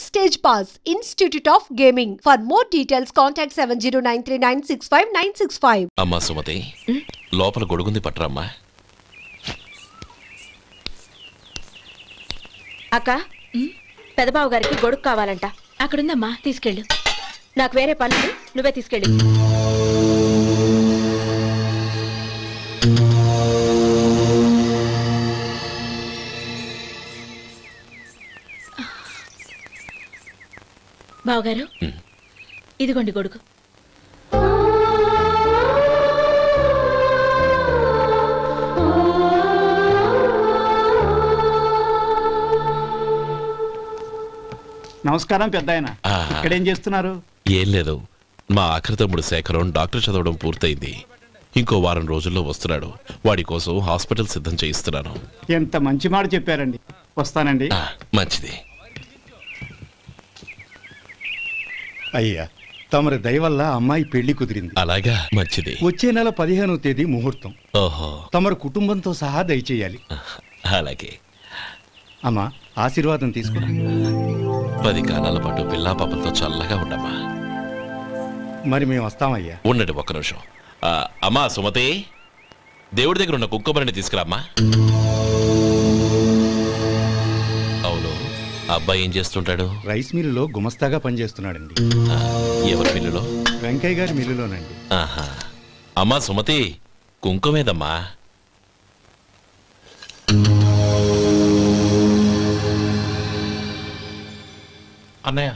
Backstage Pass, Institute of Gaming. For more details, contact 7093965965. అమ్మా సుమతి, లోపల గొడుగుంది పట్టరమ్మా. అక్క, పెదబాబు గారికి గొడుగు కావాలంట. అక్కడుందమ్మా, తీసుకెళ్ళు. నాకు వేరే పనులు, నువ్వే తీసుకెళ్ళి. బావగారు, ఇదిగోండి గొడుగు. నమస్కారం పెద్దాయన. ఇక్కడేం చేస్తున్నారు? ఏం లేదు, మా ఆఖరి తమ్ముడు శేఖరం డాక్టర్ చదవడం పూర్తయింది. ఇంకో వారం రోజుల్లో వస్తున్నాడు. వాడి కోసం హాస్పిటల్ సిద్ధం చేయిస్తున్నాను. ఎంత మంచి మాట చెప్పారండి. వస్తానండి. మంచిది. అయ్యా, తమరి దయ వల్ల అమ్మాయి పెళ్లి కుదిరింది. అలాగా, మంచిది. వచ్చే నెల 15వ తేదీ ముహూర్తం. ఓహో, తమరు కుటుంబంతో సహా దయచేయాలి. అలాగే. అమ్మా, ఆశీర్వాదం తీసుకున్నా. 10 కాలాల పాటు పిల్లా పాపలతో చల్లగా ఉండమ్మా. మరి మేము వస్తామయ్యా. ఉండండి ఒక్క నిమిషం. అమ్మా సుమతి, దేవుడి దగ్గర ఉన్న కుక్కమరిని తీసుకురామ్మా. అవును, అబ్బాయి ఏం చేస్తుంటాడు? రైస్ మిల్లులో గుమస్తాగా పనిచేస్తున్నాడండి. ఎవరి మిల్లులో? వెంకయ్య గారి మిల్లులోనండి. ఆహా. అమ్మా సుమతి, కుంకుమేదమ్మా? అన్నయ్య,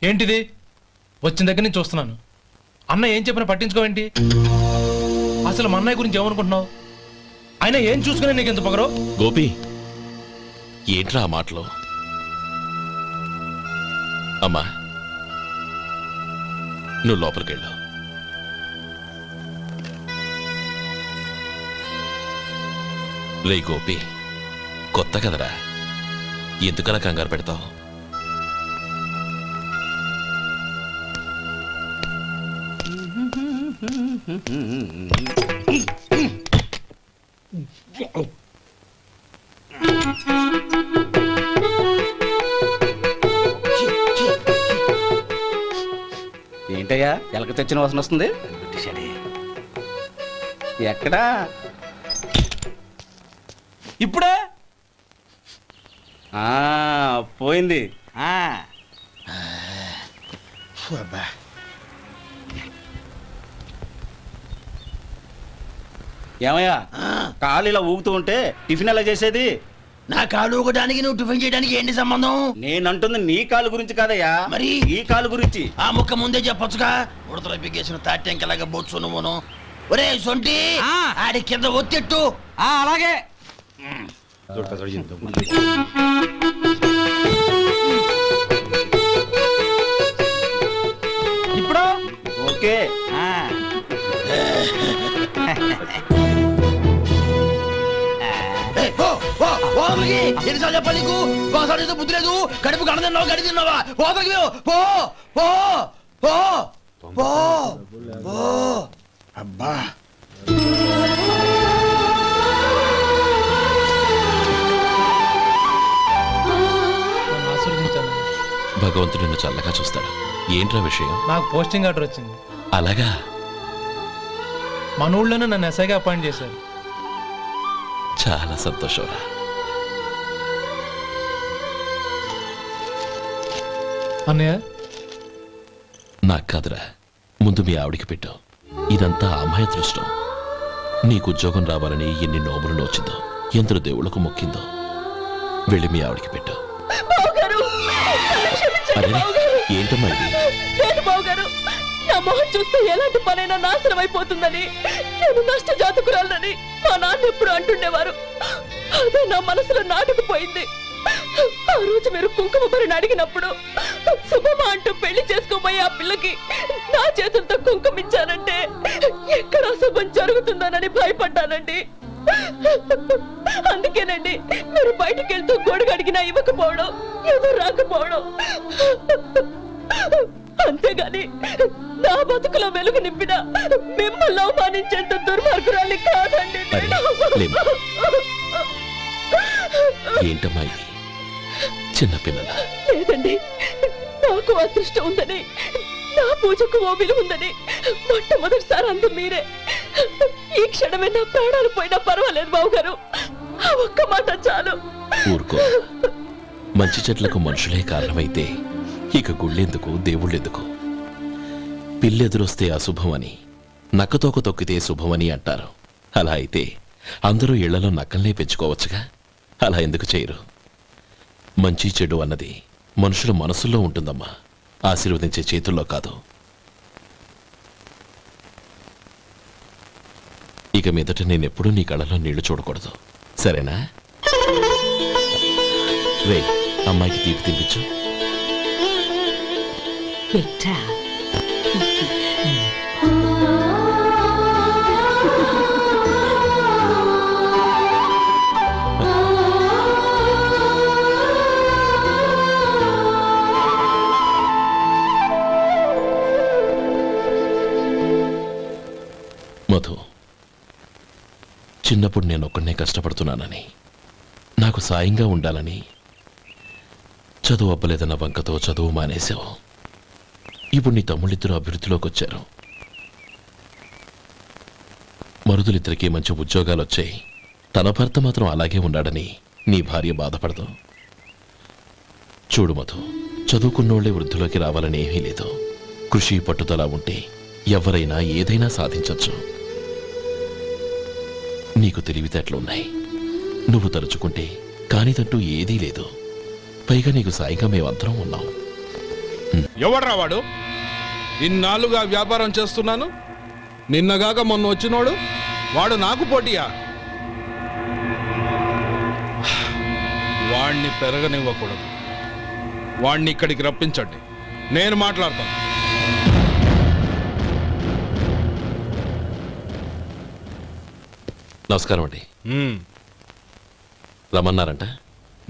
ఏంటిది? వచ్చిన దగ్గర నుంచి చూస్తున్నాను. అన్న ఏం చెప్పినా పట్టించుకోవేంటి? అసలు మా అన్నయ్య గురించి ఏమనుకుంటున్నావు? ఆయన ఏం చూసుకునే నీకు ఎంత పొగరు? గోపి, ఏంట్రా ఆ మాటలు? అమ్మా, నువ్వు లోపలికెళ్ళు. రే గోపి, కొత్త కదరా, ఎందుకలా కంగారు పెడతావు? ఏంటయ్యా, ఎలక తెచ్చిన వాసన వస్తుంది? ఎక్కడా? ఇప్పుడే పోయింది. ఏమయ్యా, కాలు ఇలా ఊగుతూ ఉంటే టిఫిన్ ఎలా చేసేది? నా కాలు ఊగడానికి నువ్వు టిఫిన్ చేయడానికి ఏంటి సంబంధం? నేనంటుంది నీ కాలు గురించి కాదయ్యా, మరి ఈ కాలు గురించి. ఆ ముక్క ముందే చెప్పొచ్చుగా. ఉడతలో బిగ్గేసిన తాటెంకలాగా బొచ్చు నువ్వును. ఒరే సొంటి, ఆడి కింద ఒత్తెట్టు. అలాగే. ఇప్పుడు ఓకే. ఎన్నిసార్లు చెప్పాలి నీకు? ఒకసారి బుద్ధి లేదు. కడుపు గడ తిన్నావు, గడి తిన్నావా? పోతకి పో పో పో పో పో. అబ్బా, భగవంతుడు నిన్ను చల్లగా చూస్తాడు. ఏంట్రా విషయం? నాకు పోస్టింగ్ ఆర్డర్ వచ్చింది. అలాగా? మన ఊళ్ళోనే నన్ను ఎస్ఐగా అపాయింట్ చేశారు. చాలా సంతోషంరా. అన్నయ్య, నాకు కాదురా, ముందు మీ ఆవిడికి పెట్టు. ఇదంతా అమ్మాయి దృష్టం. నీకు ఉద్యోగం రావాలని ఎన్ని నోములు నోచిందో, ఎందరు దేవుళ్లకు మొక్కిందో. వెళ్ళి మీ ఆవిడికి పెట్టు. ఏంటమ్మా ఇది? నా మొహం చూస్తే ఎలాంటి పనైనా నాశనం అయిపోతుందని, నేను నష్ట జాతకురాలని మా నాన్న ఎప్పుడు అంటుండేవారు. అదే నా మనసులో నాటుకుపోయింది. ఆ రోజు మీరు కుంకుమ భరిని అడిగినప్పుడు శుభమా అంటూ పెళ్లి చేసుకోబోయే ఆ పిల్లకి నా చేతులతో కుంకుమిచ్చానంటే ఎక్కడ శుభం జరుగుతుందోనని భయపడ్డానండి. అందుకేనండి మీరు బయటికి వెళ్తూ గొడుగు అడిగినా ఇవ్వకపోవడం, ఎవరు రాకపోవడం. అంతేగాని నా బతుకులో వెలుగు నింపిన మిమ్మల్ని అవమానించేంత దుర్మార్గురాలి కాదండి. ఏంటమ్మా ఇది? చిన్నపిల్లల లేదండి, నాకు అదృష్టం ఉందని, నా పూజకు ఓ విలువ ఉందని మొట్టమొదటిసారి అందు మీరే. ఈ క్షణమే నా ప్రాణాలు పోయినా పర్వాలేదు బావగారు, ఆ ఒక్క మాట చాలు. ఊరుకో. మంచి చెట్లకు మనుషులే కారణమైతే ఇక గుళ్ళెందుకు, దేవుళ్ళెందుకు? పిల్లెదురొస్తే అశుభమని, నక్కతోక తొక్కితే శుభమని అంటారు. అలా అయితే అందరూ ఇళ్లలో నక్కల్నే పెంచుకోవచ్చుగా. అలా ఎందుకు చేయరు? మంచి చెడు అన్నది మనుషుల మనసుల్లో ఉంటుందమ్మా, ఆశీర్వదించే చేతుల్లో కాదు. ఇక మీదట నేనెప్పుడూ నీ కళ్ళలో నీళ్లు చూడకూడదు, సరేనా? రే, అమ్మాయికి తీపి తినిపించు. మధు, చిన్నప్పుడు నేను ఒక్కడనే కష్టపడుతున్నానని, నాకు సాయంగా ఉండాలని చదువు అవ్వలేదన్న వంకతో చదువు మానేశావు. ఇప్పుడు నీ తమ్ముళ్ళిద్దరూ అభివృద్ధిలోకి వచ్చారు. మరుదులిద్దరికీ మంచి ఉద్యోగాలు వచ్చాయి. తన భర్త మాత్రం అలాగే ఉన్నాడని నీ భార్య బాధపడదు. చూడు మధు, చదువుకున్నోళ్లే వృద్ధిలోకి రావాలని ఏమీ లేదు. కృషి పట్టుదల ఉంటే ఎవరైనా ఏదైనా సాధించవచ్చు. నీకు తెలివితేటలున్నాయి. నువ్వు తలుచుకుంటే కానిదంటూ ఏదీ లేదు. పైగా నీకు సాయిగా మేమందరం ఉన్నాం. ఎవడ్రా వాడు? ఇన్నాళ్ళుగా వ్యాపారం చేస్తున్నాను, నిన్నగాక మొన్న వచ్చినోడు వాడు నాకు పోటీయా? వాణ్ణి పెరగనివ్వకూడదు. వాణ్ణి ఇక్కడికి రప్పించండి, నేను మాట్లాడతాను. నమస్కారం అండి. రమ్మన్నారంట?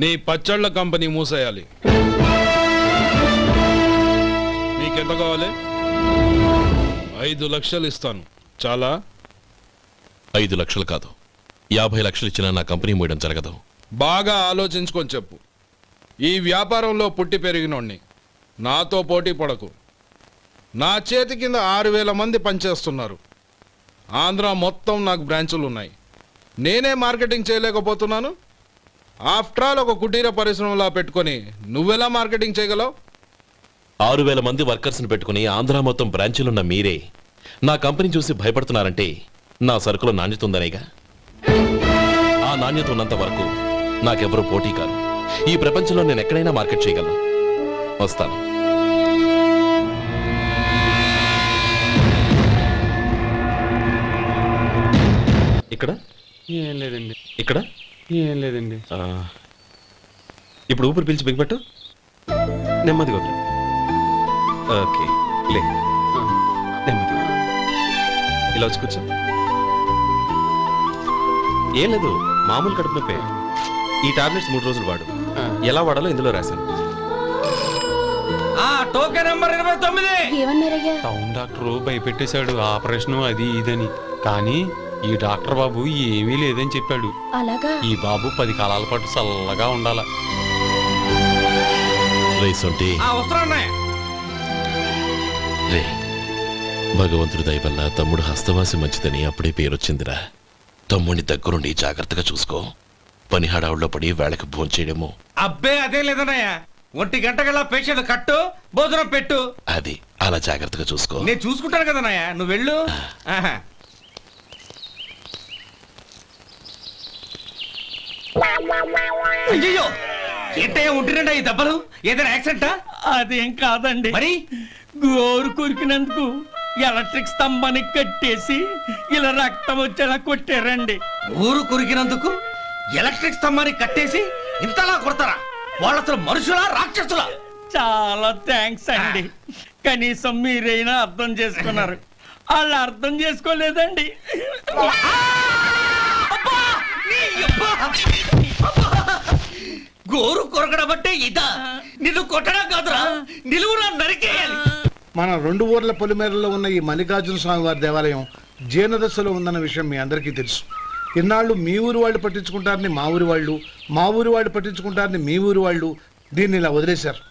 నీ పచ్చళ్ళ కంపెనీ మూసేయాలి. నీకెంత కావాలి? 5 లక్షలు ఇస్తాను. చాలా? 5 లక్షలు కాదు, 50 లక్షలు ఇచ్చినా నా కంపెనీ మూయడం జరగదు. బాగా ఆలోచించుకొని చెప్పు. ఈ వ్యాపారంలో పుట్టి పెరిగినోడ్ని, నాతో పోటీ పడకు. నా చేతి కింద 6,000 మంది పనిచేస్తున్నారు. ఆంధ్ర మొత్తం నాకు బ్రాంచులు ఉన్నాయి. నేనే మార్కెటింగ్ చేయలేకపోతున్నాను. ఆఫ్టర్ ఆల్ ఒక కుటీర పరిశ్రమలా పెట్టుకొని నువ్వెలా మార్కెటింగ్ చేయగలవు? 6,000 మంది వర్కర్స్ని పెట్టుకుని ఆంధ్ర మొత్తం బ్రాంచీలున్న మీరే నా కంపెనీ చూసి భయపడుతున్నారంటే నా సరుకులో నాణ్యత ఉందనేగా. ఆ నాణ్యత ఉన్నంత వరకు నాకెవరూ పోటీ కాదు. ఈ ప్రపంచంలో నేను ఎక్కడైనా మార్కెట్ చేయగలను. వస్తాను. ఇక్కడ ఏం లేదండి. ఇక్కడ ఏం లేదండి. ఇప్పుడు ఊపిరి పీల్చి బిగ్బట్టు, నెమ్మదిగా వద్దు. ఓకే, లే, నెమ్మదిగా ఇలా వచ్చి కూర్చో. ఏం లేదు, మామూలు కడుపు నొప్పే. ఈ టాబ్లెట్స్ 3 రోజులు వాడు. ఎలా వాడాలో ఇందులో రాశాను. Token number 29. టౌన్ డాక్టర్ భయపెట్టేశాడు, ఆపరేషన్ అది ఇదని. కానీ ఈ డాక్టర్ బాబు ఏమీ లేదని చెప్పాడు. అలాగా? ఈ బాబు 10 కాలాల పాటు చల్లగా ఉండాల. రే, భగవంతుడి దయ వల్ల తమ్ముడు హస్తవాసి మంచిదని అప్పుడే పేరొచ్చిందిరా. తమ్ముడిని దగ్గరుండి జాగ్రత్తగా చూసుకో. పని హడావుల్లో పడి వేళకి భోంచేయడము. అబ్బే అదేం లేదన్నయ్య. 1 గంట గల పేషెంట్ కట్టు, భోజనం పెట్టు. అది అలా జాగ్రత్తగా చూసుకో. నేను చూసుకుంటాను కదన్నయ్య, నువ్వు వెళ్ళు. అయ్యో, ఏంటయ్యా ఉంటున్నాడా ఈ దెబ్బలు? ఏదైనా యాక్సిడెంటా? అదేం కాదండి. మరి గోరు కొరికినందుకు ఎలక్ట్రిక్ స్తంభానికి కట్టేసి ఇలా రక్తం వచ్చేలా కొట్టారండి. ఊరు కొరికినందుకు ఎలక్ట్రిక్ స్తంభానికి కట్టేసి ఇంతలా కొడతారా? వాళ్ళు అసలు మనుషులా, రాక్షసులా? చాలా థ్యాంక్స్ అండి. కనీసం మీరైనా అర్థం చేసుకున్నారు. వాళ్ళు అర్థం చేసుకోలేదండి. గోరు కొరకడం అంటే ఇదా? నిన్ను కొట్టడం కాదురా, నిలువురా నరికేయాలి. మన 2 ఊర్ల పొలిమేరలో ఉన్న ఈ మల్లికార్జున స్వామి వారి దేవాలయం జీర్ణదశలో ఉందన్న విషయం మీ అందరికీ తెలుసు. ఇన్నాళ్ళు మీ ఊరు వాళ్ళు పట్టించుకుంటారని మా ఊరి వాళ్ళు, మా ఊరి వాళ్ళు పట్టించుకుంటారని మీ ఊరి వాళ్ళు దీన్ని ఇలా వదిలేశారు.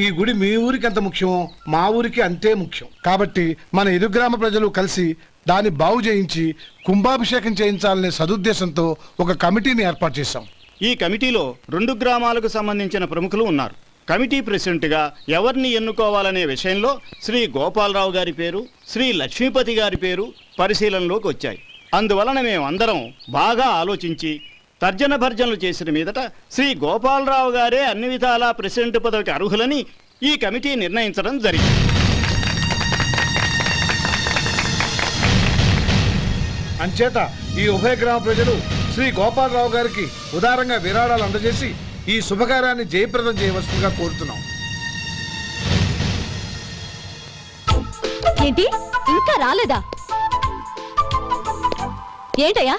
ఈ గుడి మీ ఊరికి ఎంత ముఖ్యమో మా ఊరికి అంతే ముఖ్యం. కాబట్టి మన ఇరు గ్రామ ప్రజలు కలిసి దాన్ని బాగు చేయించి కుంభాభిషేకం చేయించాలనే సదుద్దేశంతో ఒక కమిటీని ఏర్పాటు చేశాం. ఈ కమిటీలో 2 గ్రామాలకు సంబంధించిన ప్రముఖులు ఉన్నారు. కమిటీ ప్రెసిడెంట్గా ఎవరిని ఎన్నుకోవాలనే విషయంలో శ్రీ గోపాలరావు గారి పేరు, శ్రీ లక్ష్మీపతి గారి పేరు పరిశీలనలోకి వచ్చాయి. అందువలన మేమందరం బాగా ఆలోచించి తర్జన భర్జనలు చేసిన మీదట శ్రీ గోపాలరావు గారే అన్ని విధాలా ప్రెసిడెంట్ పదవికి అర్హులని ఈ కమిటీ నిర్ణయించడం జరిగింది. అంచేత ఈ ఉభయ గ్రామ ప్రజలు శ్రీ గోపాలరావు గారికి ఉదారంగా విరాళాలు అందజేసి ఈ శుభకార్యాన్ని జయప్రదం చేయవలసిందిగా కోరుతున్నాం. ఏంటి ఇంకా రాలేదా? ఏంటయ్యా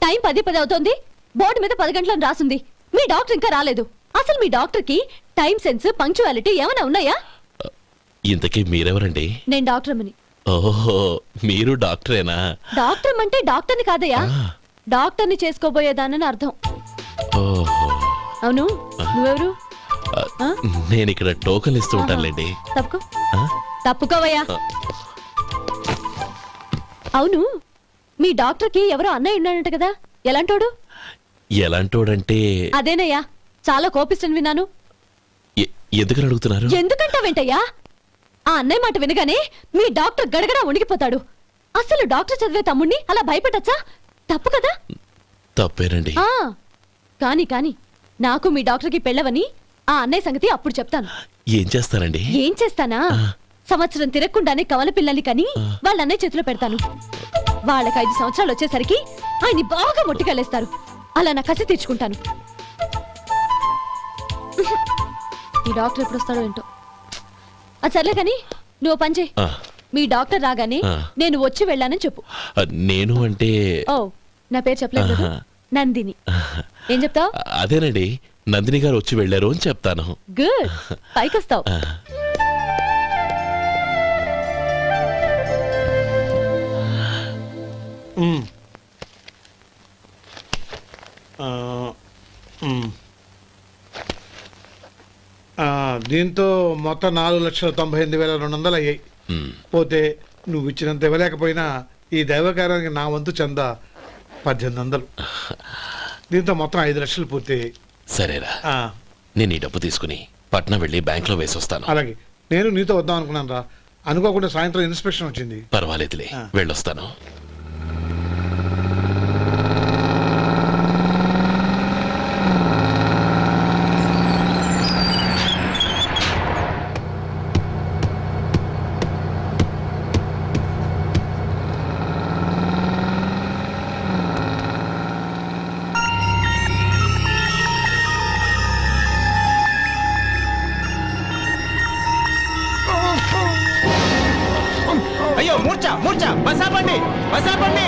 టైం 10 అవుతోంది. బోర్డు మీద 10 గంటలను రాసింది. మీ డాక్టర్ ఇంకా రాలేదు. అసలు మీ డాక్టర్ కి టైం సెన్స్, పంక్చువాలిటీ ఏమైనా ఉన్నాయా? ఇంతకీ మీరెవరండి? నేను డాక్టర్ అమ్మని. ఓహో, మీరు డాక్టరేనా? డాక్టర్ అంటే డాక్టర్ని కాదయ్యా, డాక్టర్ని చేసుకోబోయేదానని అర్థం. అవును, నువ్వెవరు? నేను ఇక్కడ టోకన్ ఇస్తూ ఉంటానులేండి. తప్పుకోవయ్యా. అవును, మీ డాక్టర్ కి ఎవరో అన్నయ్య ఉన్నాడంట కదా, ఎలాంటోడు? ఎలాంటోడంటే అదేనయ్యా, చాలా కోపిస్తని విన్నాను. ఎందుకని అడుగుతున్నారు? ఎందుకంటావేంటయ్యా? ఆ అన్నయ్య మాట వినగానే మీ డాక్టర్ గడగడా ఉణిగిపోతాడు. అసలు డాక్టర్ చదివే తమ్ముణ్ణి అలా భయపెట్టచ్చా? తప్పు కదా? తప్పేనండి. కాని కాని నాకు మీ డాక్టర్కి పెళ్ళవని ఆ అన్నయ్య సంగతి అప్పుడు చెప్తాను. ఏం చేస్తానండి? ఏం చేస్తానా? సంవత్సరం తిరగకుండానే కవల పిల్లల్ని కని వాళ్ళ అన్నయ్య చేతిలో పెడతాను. వాళ్ళకి 5 సంవత్సరాలు వచ్చేసరికి ఆయన్ని బాగా మొట్టికెళ్ళేస్తారు. అలా నా కసి తీర్చుకుంటాను. ఈ డాక్టర్ ఎప్పుడు వస్తాడో ఏంటో. అది సర్లే కాని నువ్వు పని చేయి. మీ డాక్టర్ రాగానే నేను వచ్చి వెళ్ళానని చెప్పు. నేను అంటే ఓ, నా పేరు చెప్పలేదు కదా, నందిని. ఏం చెప్తావు? అదేనండి, నందిని గారు వచ్చి వెళ్ళారు అని చెప్తాను. గుడ్, పైకొస్తావు. దీంతో మొత్తం 4,98,200 అయ్యాయి. పోతే నువ్వు ఇచ్చినంత ఇవ్వలేకపోయినా ఈ దైవకార్యానికి నా వంతు చందా 1800. దీంతో మొత్తం 5 లక్షలు పూర్తయ్యాయి. సరేరా, నేను ఈ డబ్బు తీసుకుని పట్నం వెళ్ళి బ్యాంక్ లో వేసి వస్తాను. అలాగే, నేను నీతో వద్దాం అనుకున్నాను రా, అనుకోకుండా సాయంత్రం ఇన్స్పెక్షన్ వచ్చింది. పర్వాలేదులే, వెళ్ళొస్తాను. అయ్యో, మూర్ఛ మూర్ఛ, బసాపండి బసాపండి.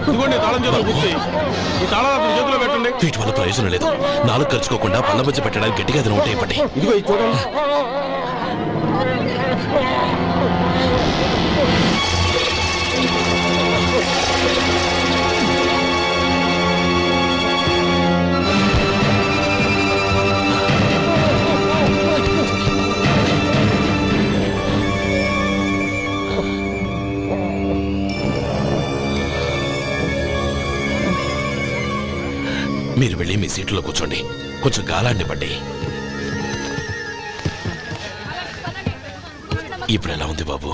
ఇదిగోండి తాళం చేతులు గుర్తి, ఈ తాళాలు చేతిలో పెట్టండి. వీటి వల్ల ప్రయోజనం లేదు. 4 ఖర్చుకోకుండా పళ్ళ మధ్య పెట్టడానికి గట్టిగా ఏదైనా ఉంటే ఇవ్వండి. ఇదిగో ఇది చూడండి. మీరు వెళ్ళి మీ సీట్లో కూర్చోండి, కొంచెం గాలాన్ని పడ్డి. ఇప్పుడు ఎలా ఉంది బాబు?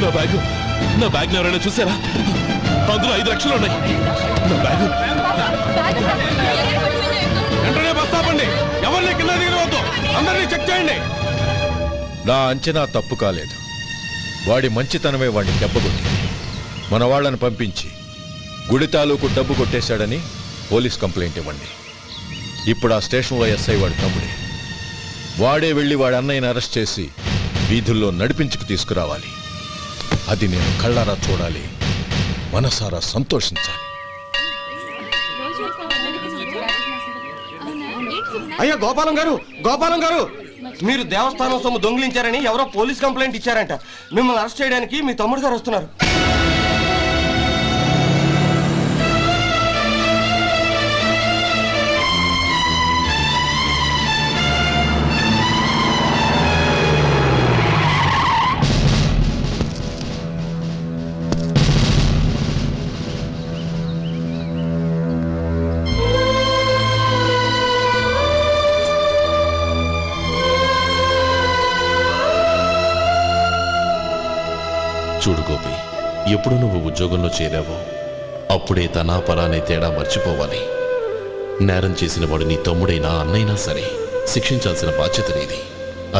నా బ్యాగ్, నా బ్యాగ్ ఎవరైనా చూసారా? అందులో 5 లక్షలు ఉన్నాయి. నా బ్యాగ్ వెంటనే బస్తాపండి, ఎవరిని కింద దిగవద్దు, అందరినీ చెక్ చేయండి. నా అంచనా తప్పు కాలేదు. వాడి మంచితనమే వాడిని దెబ్బకొట్టింది. మన వాళ్ళని పంపించి గుడి తాలూకు డబ్బు కొట్టేశాడని పోలీస్ కంప్లైంట్ ఇవ్వండి. ఇప్పుడు ఆ స్టేషన్లో ఎస్ఐ వాడి తమ్ముడే. వాడే వెళ్ళి వాడి అన్నయ్యని అరెస్ట్ చేసి వీధుల్లో నడిపించుకు తీసుకురావాలి. అది నేను కళ్ళారా చూడాలి, మనసారా సంతోషించాలి. అయ్యా గోపాలం గారు మీరు దేవస్థానం సొమ్ము దొంగిలించారని ఎవరో పోలీస్ కంప్లైంట్ ఇచ్చారంట. మిమ్మల్ని అరెస్ట్ చేయడానికి మీ తమ్ముడు గారు వస్తున్నారు. చూడు గోపి, ఎప్పుడు నువ్వు ఉద్యోగంలో చేరావో అప్పుడే తనా పరానే తేడా మర్చిపోవాలి. నేరం చేసిన వాడు నీ తమ్ముడైనా అన్నైనా సరే శిక్షించాల్సిన బాధ్యత నీది.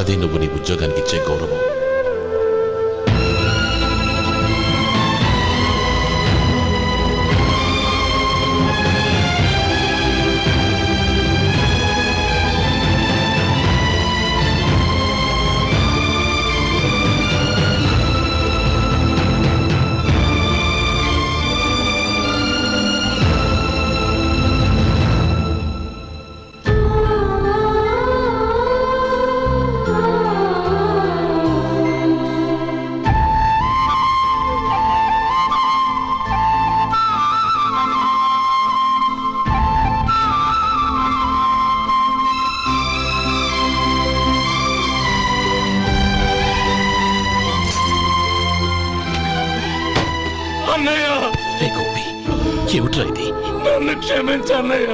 అదే నువ్వు నీ ఉద్యోగానికి ఇచ్చే గౌరవం. నన్ను క్షమించన్నయ్య.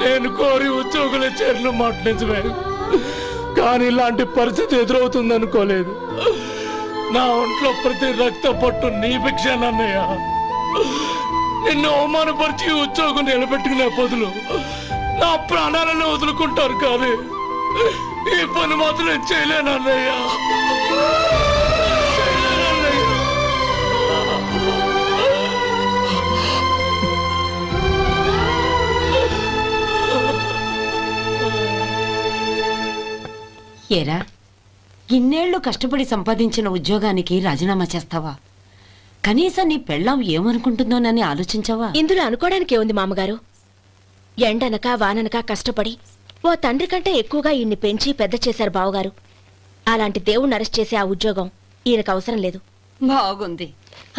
నేను కోరి ఉద్యోగుల చేర్లు మాట నిజమే, కానీ ఇలాంటి పరిస్థితి ఎదురవుతుంది అనుకోలేదు. నా ఒంట్లో ప్రతి రక్త పట్టు నీ భిక్షానన్నయ్య. నిన్ను అవమానపరిచి ఉద్యోగం నిలబెట్టుకునే బదులు నా ప్రాణాలను వదులుకుంటారు, కానీ ఈ పని మాత్రం చేయలేనన్నయ్య. ఏరా, ఇన్నేళ్లు కష్టపడి సంపాదించిన ఉద్యోగానికి రాజీనామా చేస్తావా? కనీసం నీ పెళ్ళాం ఏమనుకుంటుందోనని ఆలోచించావా? ఇందులో అనుకోవడానికి ఏముంది మామగారు? ఎండనక వాననక కష్టపడి ఓ తండ్రి కంటే ఎక్కువగా ఈయన్ని పెంచి పెద్ద చేశారు బావగారు. అలాంటి దేవుణ్ణి అరెస్ట్ చేసే ఆ ఉద్యోగం ఈయనకు అవసరం లేదు. బాగుంది.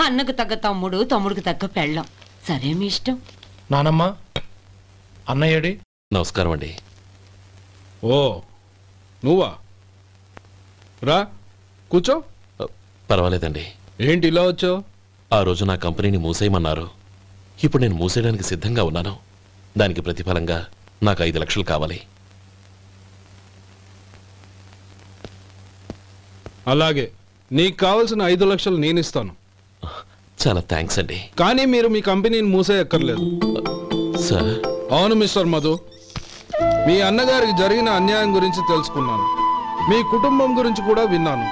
అన్నకు తగ్గ తమ్ముడు, తమ్ముడికి తగ్గ పెళ్ళాం. సరే, మీ ఇష్టం. నానమ్మ, అన్నయ్యడి. నమస్కారం అండి. ఓ నువ్వా? రా కూర్చో. పర్వాలేదండి. ఏంటి ఇలా వచ్చావు? ఆ రోజు నా కంపెనీని మూసేయమన్నారు. ఇప్పుడు నేను మూసేయడానికి సిద్ధంగా ఉన్నాను. దానికి ప్రతిఫలంగా నాకు 5 లక్షలు కావాలి. అలాగే, నీకు కావాల్సిన 5 లక్షలు నేను ఇస్తాను. చాలా థ్యాంక్స్ అండి. కానీ మీరు మీ కంపెనీని మూసేయక్కర్లేదు. సార్? అవును మిస్టర్ మధు, మీ అన్నగారికి జరిగిన అన్యాయం గురించి తెలుసుకున్నాను. మీ కుటుంబం గురించి కూడా విన్నాను.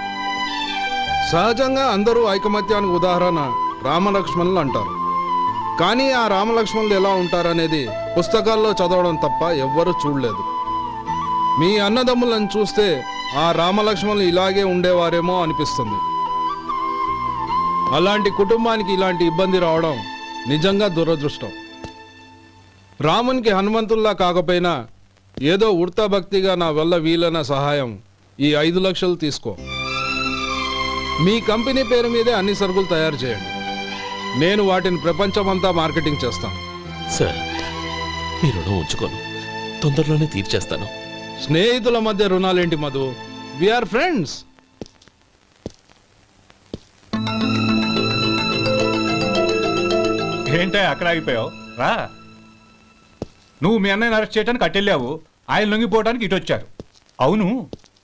సహజంగా అందరూ ఐకమత్యానికి ఉదాహరణ రామలక్ష్మణులు అంటారు. కానీ ఆ రామలక్ష్మణులు ఎలా ఉంటారనేది పుస్తకాల్లో చదవడం తప్ప ఎవ్వరూ చూడలేదు. మీ అన్నదమ్ములను చూస్తే ఆ రామలక్ష్మణులు ఇలాగే ఉండేవారేమో అనిపిస్తుంది. అలాంటి కుటుంబానికి ఇలాంటి ఇబ్బంది రావడం నిజంగా దురదృష్టం. రామునికి హనుమంతుల్లా కాకపోయినా ఏదో ఉడతా భక్తిగా నా వల్ల వీలైన సహాయం ఈ 5 లక్షలు తీసుకో. మీ కంపెనీ పేరు మీదే అన్ని సరుకులు తయారు చేయండి. నేను వాటిని ప్రపంచమంతా మార్కెటింగ్ చేస్తాను. సార్, మీ రుణం ఉంచుకోను, తొందరలోనే తీర్చేస్తాను. స్నేహితుల మధ్య రుణాలేంటి మధు? We are friends. ఏంటో అక్కడ ఆగిపోయావు? రా. నువ్వు మీ అన్నయ్యని అరెస్ట్ చేయడానికి అట్టెళ్ళావు, ఆయన లొంగిపోవడానికి ఇటు వచ్చారు. అవును,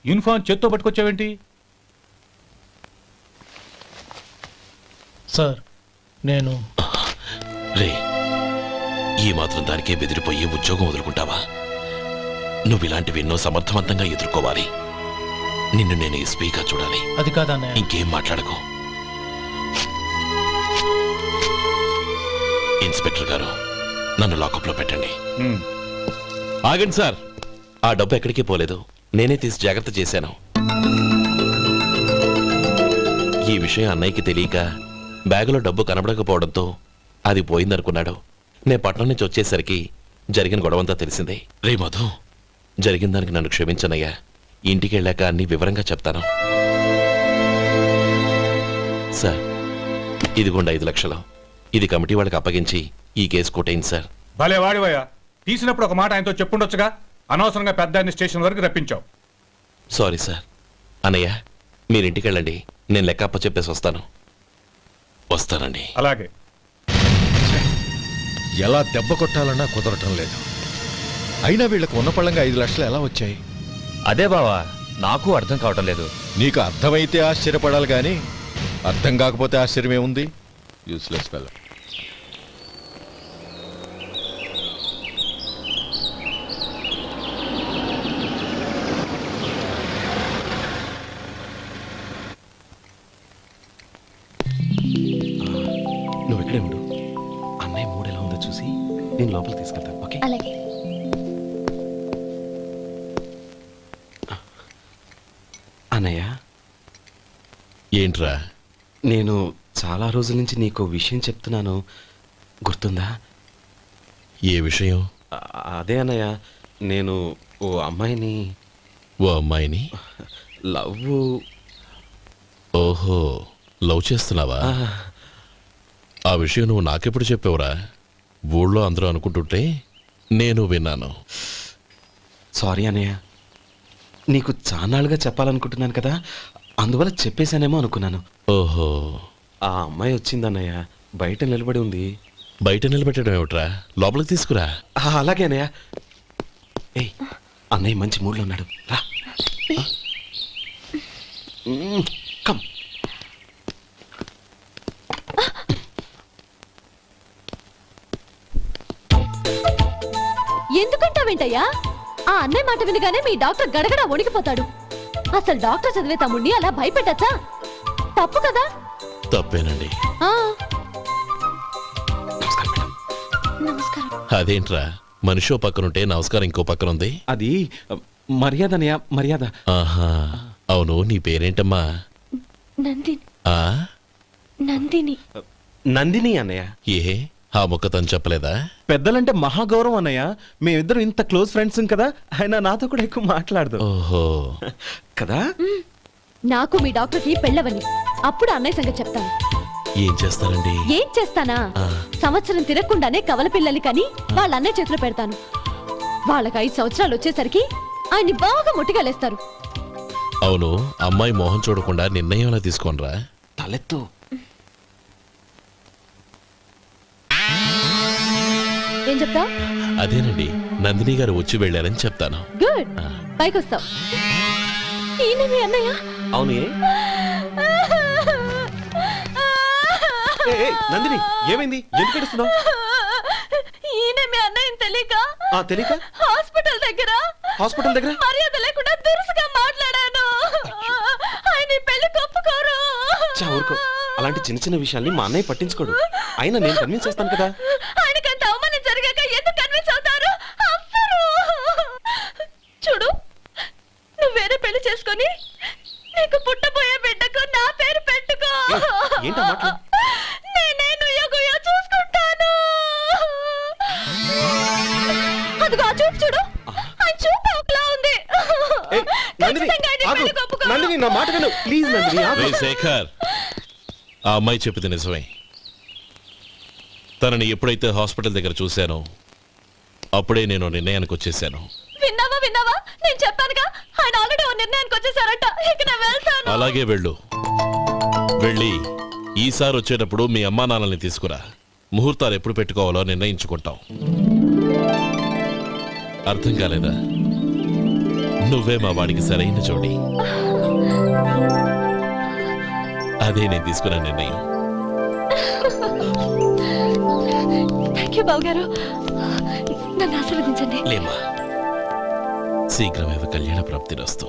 యూనిఫామ్ చేత్తో పట్టుకొచ్చావేంటి? సార్, నేను రే, ఈ మాత్రం దానికే బెదిరిపోయి ఉద్యోగం వదులుకుంటావా? నువ్వు ఇలాంటివి ఎన్నో సమర్థవంతంగా ఎదుర్కోవాలి. నిన్ను నేను ఎస్పీగా చూడాలి. అది కాదన్నయ్య. ఇంకేం మాట్లాడకు. ఇన్స్పెక్టర్ గారు, నన్ను లాకప్లో పెట్టండి. ఆగండి సార్, ఆ డబ్బు ఎక్కడికి పోలేదు, నేనే తీసి జాగ్రత్త చేశాను. ఈ విషయం అన్నయ్యకి తెలియక బ్యాగులో డబ్బు కనబడకపోవడంతో అది పోయిందనుకున్నాడు. నే పట్నం నుంచి వచ్చేసరికి జరిగిన గొడవంతా తెలిసిందే. రే మధు, జరిగిన దానికి నన్ను క్షమించనయ్యా. ఇంటికి వెళ్ళాక అన్ని వివరంగా చెప్తాను. సార్, ఇదిగోండి 5 లక్షలు. ఇది కమిటీ వాళ్ళకి అప్పగించి ఈ కేసు కొట్టేయండి సార్. భలే వాడివయ్యా, తీసినప్పుడు ఒక మాట ఆయనతో చెప్పుండొచ్చుగా. అనవసరంగా పెద్ద ఆయన స్టేషన్ వరకు రప్పించావు. Sorry sir. అన్నయ్య, మీరింటికి వెళ్ళండి, నేను లెక్క అప్ప చెప్పేసి వస్తానండి. అలాగే. ఎలా దెబ్బ కొట్టాలన్నా కుదరటం లేదు. అయినా వీళ్ళకు ఉన్న పళ్ళంగా 5 లక్షలు ఎలా వచ్చాయి? అదే బావా, నాకు అర్థం కావటం లేదు. నీకు అర్థమైతే ఆశ్చర్యపడాలి కానీ అర్థం కాకపోతే ఆశ్చర్యమేముంది? Useless fellow. నువ్వు ఇక్కడే ఉండు. అన్నయ్య మూడు ఎలా ఉందో చూసి నేను లోపలికి తీసుకెళ్తాను. ఓకే? అలాగే. అన్నయ్య, ఏంట్రా? నేను చాలా రోజుల నుంచి నీకు విషయం చెప్తున్నాను, గుర్తుందా? ఏ విషయం? అదే అన్నయ్య, నేను ఓ అమ్మాయిని లవ్. ఓహో, లవ్ చేస్తున్నావా? ఆ విషయం నువ్వు నాకెప్పుడు చెప్పావురా? ఊళ్ళో అందరూ అనుకుంటుంటే నేను విన్నాను. సారీ అన్నయ్య, నీకు చాన్నాళ్ళుగా చెప్పాలనుకుంటున్నాను కదా, అందువల్ల చెప్పేశానేమో అనుకున్నాను. ఓహో, ఆ అమ్మాయి వచ్చిందన్నయ్య, బయట నిలబడి ఉంది. బయట నిలబెట్టడం ఏమిట్రా? లోపలికి తీసుకురా. అలాగే అన్నయ్య. ఏయ్, అన్నయ్య మంచి మూడ్లో ఉన్నాడు, రా. కమ్. ఎందుకంటావేంటయ్యా? ఆ అన్నయ్య మాట వినగానే మీ డాక్టర్ గడగడ వణికిపోతాడు. అసలు డాక్టర్ చదివే తమ్ముడిని అలా భయపెట్టచ్చా? తప్పు కదా? తప్పేనండి. నమస్కారం. అదేంట్రా, మనిషో పక్కనుంటే నమస్కారం ఇంకో పక్కన ఉంది? అది మర్యాద అన్నయ్య, మర్యాద. ఆహా, అవును, నీ పేరేంటమ్మా? నందిని. నందిని అన్నయ్య. ఏ, ఆ ముక్క తను చెప్పలేదా? పెద్దలంటే మహాగౌరవం అన్నయ్య. మేమిద్దరం ఇంత క్లోజ్ ఫ్రెండ్స్ కదా, ఆయన నాతో కూడా ఎక్కువ మాట్లాడదు. ఓహో కదా. నాకు మీ డాక్టర్కి పెళ్ళవని అప్పుడు అన్నయ్య సంగతి చెప్తాను. ఏం చేస్తానండి? ఏం చేస్తానా? సంవత్సరం తిరగకుండానే కవల పిల్లల్ని కని వాళ్ళ అన్నయ్య చేతిలో పెడతాను. వాళ్ళకి 5 సంవత్సరాలు వచ్చేసరికి ఆయన్ని బాగా ముట్టిగలేస్తారు. అవును, అమ్మాయి మోహం చూడకుండా నిర్ణయం ఎలా తీసుకోనరా? తలెత్తు. ఏం చెప్తా? అదేనండి, నందిని గారు వచ్చి వెళ్ళారని చెప్తాను. గుడ్, పైకి వస్తావు. ఈయన మీ అన్నయ్య? అవును. నందిని, ఏమైంది? ఎందుకు ఏడుస్తున్నావు? ఈయన మీ అన్నయ్యని తెలియక తెలియక హాస్పిటల్ దగ్గర మర్యాద లేకుండా దురుసుగా మాట్లాడాను. ఆయన పెళ్లి ఒప్పుకోరు. ఊరుకో, అలాంటి చిన్న చిన్న విషయాల్ని మా అన్నయ్య పట్టించుకోడు. అయినా నేను కన్విన్స్ చేస్తాను కదా. ఆయనకంత అవమానం జరిగాక ఎందుకు కన్విన్స్ అవుతారు? చూడు, నువ్వు వేరే పెళ్లి చేసుకొని నీకు పుట్టబోయే బిడ్డకు నా పేరు పెట్టుకో. నేనే నుయ్యగుయ్య చూసుకుంటాను. అదిగో ఆ చూపు చూడు, ఆ చూపు ఒకలా ఉంది. నందిని, నా మాట విను ప్లీజ్. నందిని. శేఖర్, ఆ అమ్మాయి చెప్పింది నిజమే. తనని ఎప్పుడైతే హాస్పిటల్ దగ్గర చూశానో అప్పుడే నేను నిర్ణయానికి వచ్చేసాను. విన్నావా? నేను చెప్పానుగా, ఆయన ఆల్రెడీ ఓ నిర్ణయానికి వచ్చేసారట. ఇక నేను వెళ్తాను. అలాగే వెళ్ళి ఈసారి వచ్చేటప్పుడు మీ అమ్మా నాన్నల్ని తీసుకురా. ముహూర్తాలు ఎప్పుడు పెట్టుకోవాలో నిర్ణయించుకుంటాం. అర్థం కాలేదా? నువ్వే మా వాడికి సరైన జోడి. అదే నేను తీసుకున్న నిర్ణయం. థ్యాంక్ యూ బావగారు, నన్ను ఆశీర్వదించండి. లేమ్మా, శీఘ్రమేవ కళ్యాణ ప్రాప్తిరస్తు.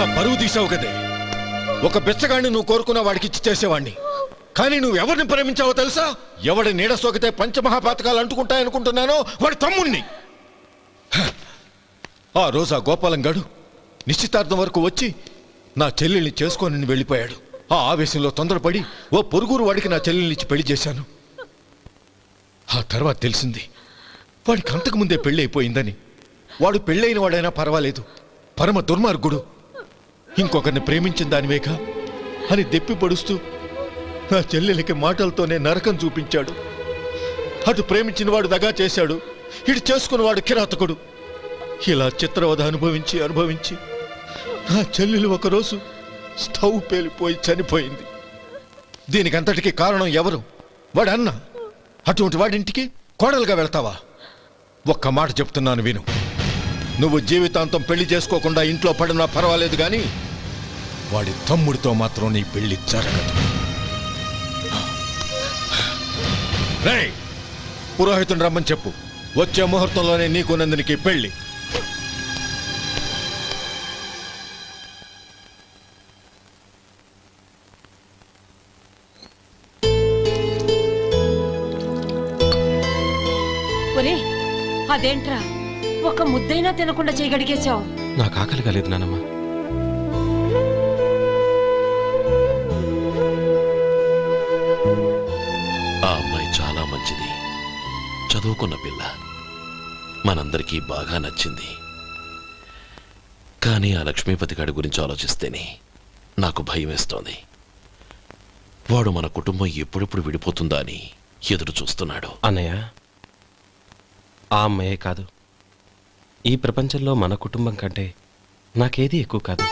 నా పరువు తీసావు కదే. ఒక బెచ్చగాడిని నువ్వు కోరుకున్న వాడికి ఇచ్చి చేసేవాడిని. కానీ నువ్వు ఎవరిని ప్రేమించావో తెలుసా? ఎవడి నీడ సోకితే పంచమహాపాతకాలు అంటుకుంటాయనుకుంటున్నానో వాడి తమ్ముణ్ణి. ఆ రోజు ఆ గోపాలం గడు నిశ్చితార్థం వరకు వచ్చి నా చెల్లెల్ని చేసుకొని వెళ్ళిపోయాడు. ఆ ఆవేశంలో తొందరపడి ఓ పొరుగురు వాడికి నా చెల్లెల్నిచ్చి పెళ్లి చేశాను. ఆ తర్వాత తెలిసింది వాడికి అంతకుముందే పెళ్లి అయిపోయిందని. వాడు పెళ్ళైన వాడైనా పర్వాలేదు, పరమ దుర్మార్గుడు. ఇంకొకరిని ప్రేమించిన దానివేగా అని దెప్పి పొడుస్తూ నా చెల్లెలికి మాటలతోనే నరకం చూపించాడు. అటు ప్రేమించిన వాడు దగా చేశాడు, ఇటు చేసుకున్నవాడు కిరాతకుడు. ఇలా చిత్రవధ అనుభవించి అనుభవించి నా చెల్లెలు ఒకరోజు స్టవ్ పేలిపోయి చనిపోయింది. దీనికంతటికి కారణం ఎవరు? వాడు అన్న. అటువంటి వాడింటికి కోడలుగా వెళ్తావా? ఒక్క మాట చెప్తున్నాను విను. నువ్వు జీవితాంతం పెళ్లి చేసుకోకుండా ఇంట్లో పడినా పర్వాలేదు, కానీ వాడి తమ్ముడితో మాత్రం నీ పెళ్లి జరగదు. రేయ్, పురోహితుని రమ్మని చెప్పు. వచ్చే ముహూర్తంలోనే నీకు నందినికి పెళ్లి. ఒరే, అదేంట్రా ఒక ముద్దైనా తినకుండా చేయగడిగేశావు? నాకు ఆకలి కాలేదు నానమ్మ. ఆ అమ్మాయి చాలా మంచిది, చదువుకున్న పిల్ల, మనందరికీ బాగా నచ్చింది. కానీ ఆ లక్ష్మీపతి గారి గురించి ఆలోచిస్తేనే నాకు భయం వేస్తోంది. వాడు మన కుటుంబం ఎప్పుడెప్పుడు విడిపోతుందా అని ఎదురు చూస్తున్నాడు. అన్నయ్య, ఆ అమ్మాయే కాదు, ఈ ప్రపంచంలో మన కుటుంబం కంటే నాకేది ఎక్కువ కాదు.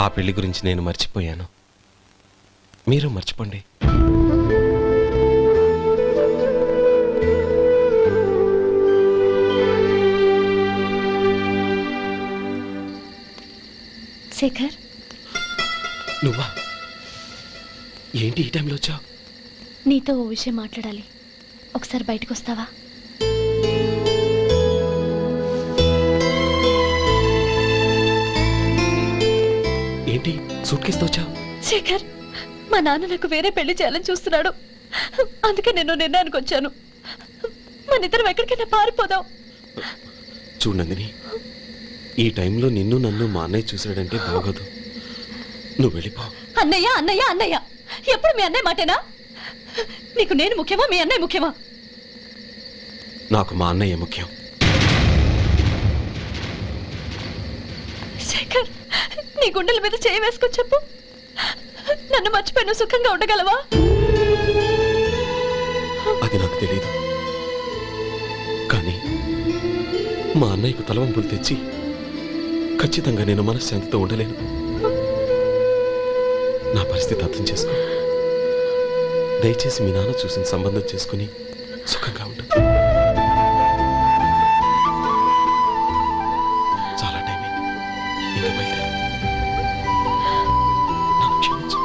ఆ పెళ్లి గురించి నేను మర్చిపోయాను, మీరు మర్చిపోండి. శేఖర్, నువ్వా? ఏంటి ఈ టైంలో వచ్చావు? నీతో ఓ విషయం మాట్లాడాలి. ఒకసారి బయటకు వస్తావా? ఏంటి సూట్ కేసుతో వచ్చావు? శేఖర్, మా నాన్న నాకు వేరే పెళ్లి చేయాలని చూస్తున్నాడు. అందుకే నేను నిర్ణయానికి వచ్చాను. మన ఇద్దరం ఎక్కడికైనా పారిపోదాం. చూడు నందిని, ఈ టైంలో నిన్ను నన్ను మా అన్నయ్య చూసాడంటే బాగోదు. నువ్వు వెళ్ళిపో. అన్నయ్య అన్నయ్య అన్నయ్య, ఎప్పుడు మీ అన్నయ్య మాటేనా? నీకు నేను ముఖ్యమా, మీ అన్నయ్య ముఖ్యమా? నాకు మా అన్నయ్య ముఖ్యం. శేఖర్, నీ గుండెల మీద చేయి వేసుకొని చెప్పు, నన్ను మర్చిపోయి నువ్వు సుఖంగా ఉండగలవా? అది నాకు తెలియదు, కానీ మా అన్నయ్యకు తలవంపులు తెచ్చి ఖచ్చితంగా నేను మనశ్శాంతితో ఉండలేను. నా పరిస్థితి అర్థం చేసుకో. దయచేసి మీ నాన్న చూసిన సంబంధం చేసుకుని సుఖంగా ఉంటుంది. చాలా టైం అయింది, ఇంకా బయట నన్ను క్షమించు.